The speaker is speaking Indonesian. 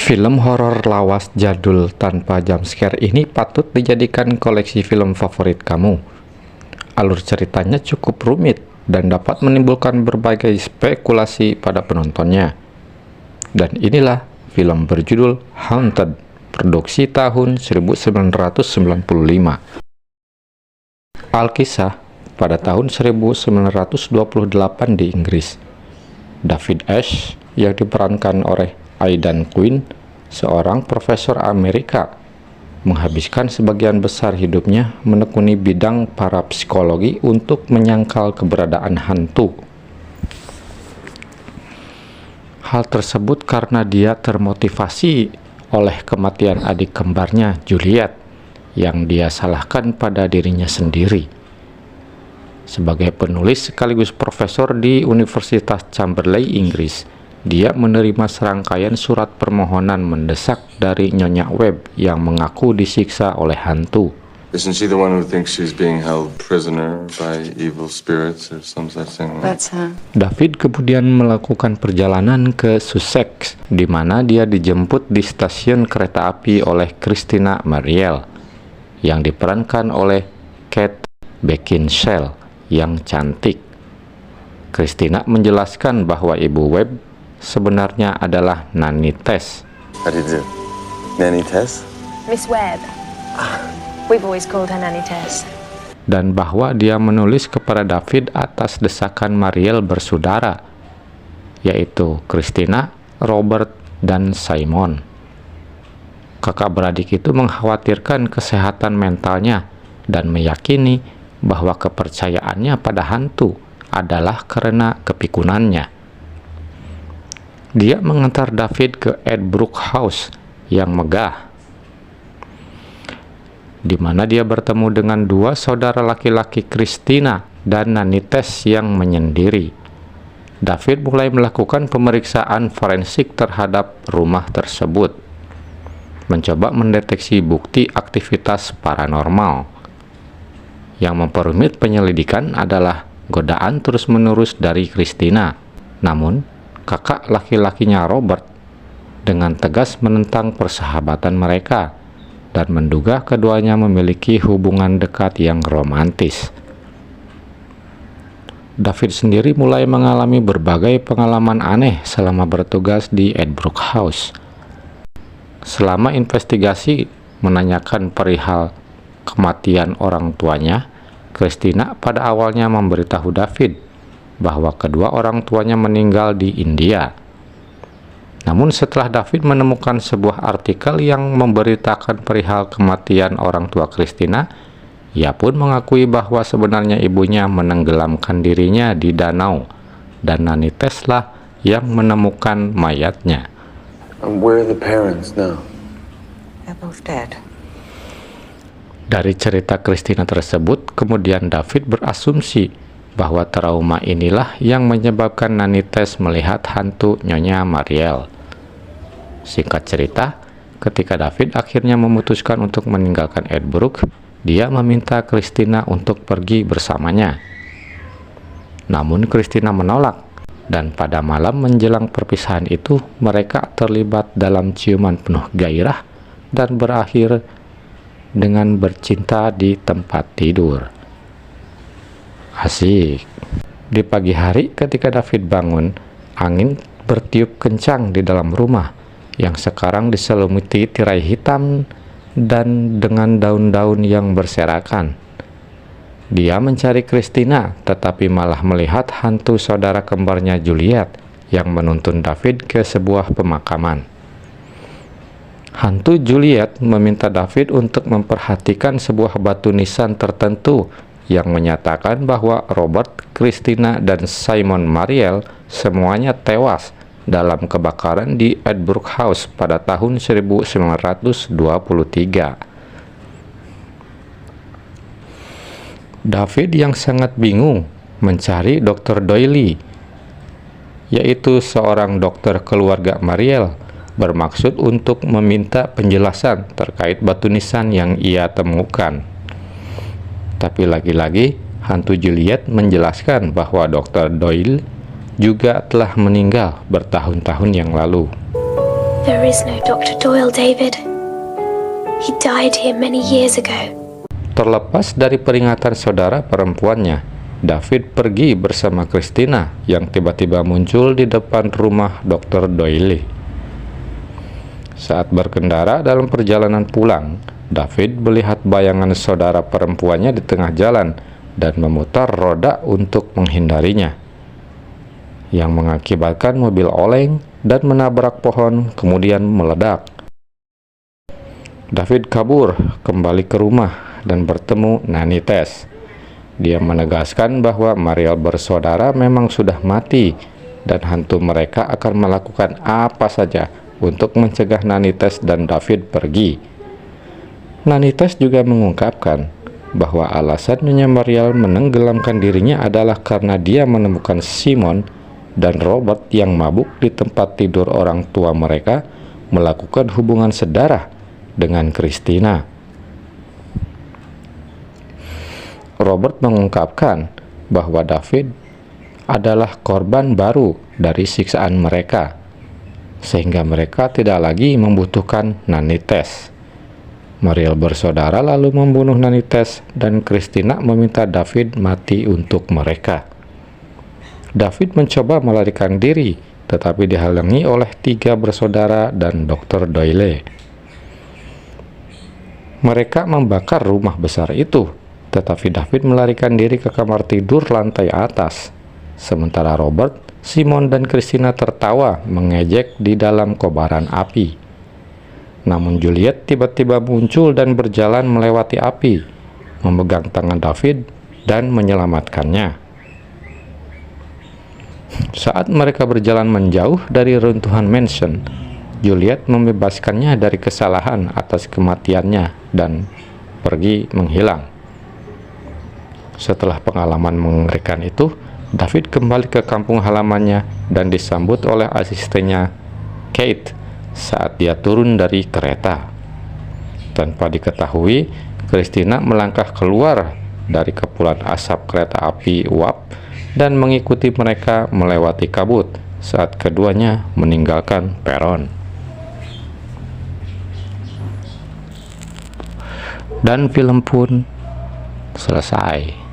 Film horor lawas jadul tanpa jumpscare ini patut dijadikan koleksi film favorit kamu. Alur ceritanya cukup rumit dan dapat menimbulkan berbagai spekulasi pada penontonnya. Dan inilah film berjudul Haunted, produksi tahun 1995. Alkisah pada tahun 1928 di Inggris. David Ash yang diperankan oleh Aidan Quinn, seorang profesor Amerika, menghabiskan sebagian besar hidupnya menekuni bidang parapsikologi untuk menyangkal keberadaan hantu. Hal tersebut karena dia termotivasi oleh kematian adik kembarnya Juliet yang dia salahkan pada dirinya sendiri. Sebagai penulis sekaligus profesor di Universitas Chamberlain, Inggris, dia menerima serangkaian surat permohonan mendesak dari Nyonya Webb yang mengaku disiksa oleh hantu. Isn't she the one who thinks she's being held prisoner by evil spirits or some such thing? That's her. David kemudian melakukan perjalanan ke Sussex, di mana dia dijemput di stasiun kereta api oleh Christina Mariel, yang diperankan oleh Kate Beckinsale yang cantik. Christina menjelaskan bahwa ibu Webb sebenarnya adalah Nanny Tess. How do you do? Nanny Tess? Miss Webb. We've always called her Nanny Tess. Dan bahwa dia menulis kepada David atas desakan Mariel bersaudara, yaitu Christina, Robert, dan Simon. Kakak beradik itu mengkhawatirkan kesehatan mentalnya dan meyakini bahwa kepercayaannya pada hantu adalah karena kepikunannya. Dia mengantar David ke Edbrook House yang megah, di mana dia bertemu dengan dua saudara laki-laki Christina dan Nanny Tess yang menyendiri. David mulai melakukan pemeriksaan forensik terhadap rumah tersebut, mencoba mendeteksi bukti aktivitas paranormal. Yang memperumit penyelidikan adalah godaan terus-menerus dari Christina. Namun, kakak laki-lakinya Robert dengan tegas menentang persahabatan mereka dan menduga keduanya memiliki hubungan dekat yang romantis. David sendiri mulai mengalami berbagai pengalaman aneh selama bertugas di Edbrook House. Selama investigasi menanyakan perihal kematian orang tuanya, Christina pada awalnya memberitahu David bahwa kedua orang tuanya meninggal di India. Namun setelah David menemukan sebuah artikel yang memberitakan perihal kematian orang tua Christina, ia pun mengakui bahwa sebenarnya ibunya menenggelamkan dirinya di danau dan Nanny Tess lah yang menemukan mayatnya. And where are the parents now? They're both dead. Dari cerita Christina tersebut, kemudian David berasumsi bahwa trauma inilah yang menyebabkan Nanny Tess melihat hantu Nyonya Mariel. Singkat cerita, ketika David akhirnya memutuskan untuk meninggalkan Edbrook, dia meminta Christina untuk pergi bersamanya. Namun Christina menolak, dan pada malam menjelang perpisahan itu, mereka terlibat dalam ciuman penuh gairah dan berakhir dengan bercinta di tempat tidur. Asik. Di pagi hari ketika David bangun, angin bertiup kencang di dalam rumah yang sekarang diselimuti tirai hitam dan dengan daun-daun yang berserakan. Dia mencari Christina, tetapi malah melihat hantu saudara kembarnya Juliet yang menuntun David ke sebuah pemakaman. Hantu Juliet meminta David untuk memperhatikan sebuah batu nisan tertentu yang menyatakan bahwa Robert, Christina, dan Simon Mariel semuanya tewas dalam kebakaran di Edbrook House pada tahun 1923. David yang sangat bingung mencari Dr. Doyle, yaitu seorang dokter keluarga Mariel, bermaksud untuk meminta penjelasan terkait batu nisan yang ia temukan. Tapi lagi-lagi, hantu Juliet menjelaskan bahwa Dr. Doyle juga telah meninggal bertahun-tahun yang lalu. There is no Dr. Doyle, David. He died here many years ago. Terlepas dari peringatan saudara perempuannya, David pergi bersama Christina yang tiba-tiba muncul di depan rumah Dr. Doyle. Saat berkendara dalam perjalanan pulang, David melihat bayangan saudara perempuannya di tengah jalan dan memutar roda untuk menghindarinya, yang mengakibatkan mobil oleng dan menabrak pohon kemudian meledak. David kabur kembali ke rumah dan bertemu Nanny Tess. Dia menegaskan bahwa Mariel bersaudara memang sudah mati dan hantu mereka akan melakukan apa saja untuk mencegah Nanny Tess dan David pergi. Nanny Tess juga mengungkapkan bahwa alasan Nyonya Mariel menenggelamkan dirinya adalah karena dia menemukan Simon dan Robert yang mabuk di tempat tidur orang tua mereka melakukan hubungan sedarah dengan Christina. Robert mengungkapkan bahwa David adalah korban baru dari siksaan mereka, sehingga mereka tidak lagi membutuhkan Nanny Tess. Mariel bersaudara lalu membunuh Nanny Tess dan Christina meminta David mati untuk mereka. David mencoba melarikan diri, tetapi dihalangi oleh 3 bersaudara dan Dr. Doyle. Mereka membakar rumah besar itu, tetapi David melarikan diri ke kamar tidur lantai atas. Sementara Robert, Simon, dan Christina tertawa mengejek di dalam kobaran api. Namun Juliet tiba-tiba muncul dan berjalan melewati api, memegang tangan David dan menyelamatkannya. Saat mereka berjalan menjauh dari runtuhan mansion, Juliet membebaskannya dari kesalahan atas kematiannya dan pergi menghilang. Setelah pengalaman mengerikan itu, David kembali ke kampung halamannya dan disambut oleh asistennya Kate saat dia turun dari kereta. Tanpa diketahui, Christina melangkah keluar dari kepulan asap kereta api uap dan mengikuti mereka melewati kabut saat keduanya meninggalkan peron. Dan film pun selesai.